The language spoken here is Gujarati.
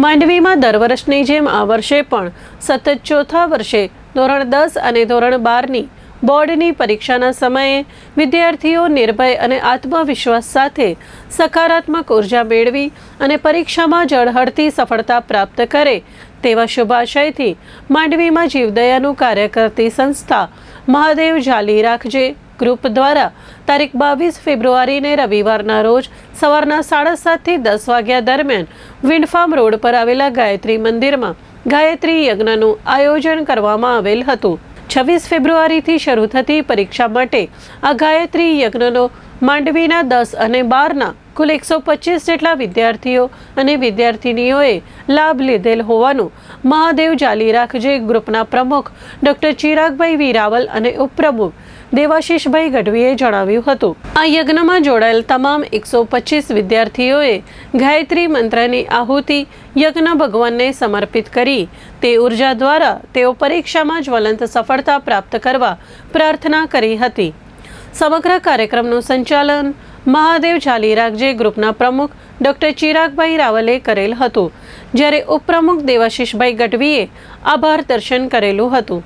માંડવીમાં દર વર્ષની જેમ આ વર્ષે પણ સતત ચોથા વર્ષે ધોરણ 10 અને ધોરણ 12ની બોર્ડની પરીક્ષાના સમયે વિદ્યાર્થીઓ નિર્ભય અને આત્મવિશ્વાસ સાથે સકારાત્મક ઉર્જા મેળવી અને પરીક્ષામાં ઝળહળતી સફળતા પ્રાપ્ત કરે તેવા શુભાશયથી માંડવીમાં જીવદયાનું કાર્ય કરતી સંસ્થા મહાદેવ જાલી રાખજે ગ્રુપ દ્વારા તારીખ 22 ફેબ્રુઆરીને રવિવારના રોજ સવારના 7:30 થી 10 વાગ્યા દરમિયાન વિન્ડફાર્મ રોડ પર આવેલા ગાયત્રી મંદિરમાં ગાયત્રી યજ્ઞનું આયોજન કરવામાં આવેલ હતું। 26 ફેબ્રુઆરીથી શરૂ થતી પરીક્ષા માટે આ ગાયત્રી યજ્ઞનો માંડવીના 10 અને 12ના કુલ 125 જેટલા વિદ્યાર્થીઓ અને વિદ્યાર્થિનીઓએ લાભ લીધેલ હોવાનું મહાદેવ જાલી રાખજે ગ્રુપના પ્રમુખ ડોક્ટર ચિરાગભાઈ વીરાવલ અને ઉપપ્રમુખ દેવાશીષભાઈ ગઢવીએ જણાવ્યું હતું। આ યજ્ઞમાં જોડાયેલ તમામ 125 વિદ્યાર્થીઓએ ગાયત્રી મંત્રની આહુતિ યજ્ઞ ભગવાનને સમર્પિત કરી તે ઉર્જા દ્વારા તેઓ પરીક્ષામાં જ્વલંત સફળતા પ્રાપ્ત કરવા પ્રાર્થના કરી હતી। સમગ્ર કાર્યક્રમનું સંચાલન મહાદેવ જાલી રાખજે ગ્રુપના પ્રમુખ ડોક્ટર ચિરાગભાઈ રાવલે કરેલ હતું, જ્યારે ઉપપ્રમુખ દેવાશીષભાઈ ગઢવીએ આભાર દર્શન કરેલું હતું।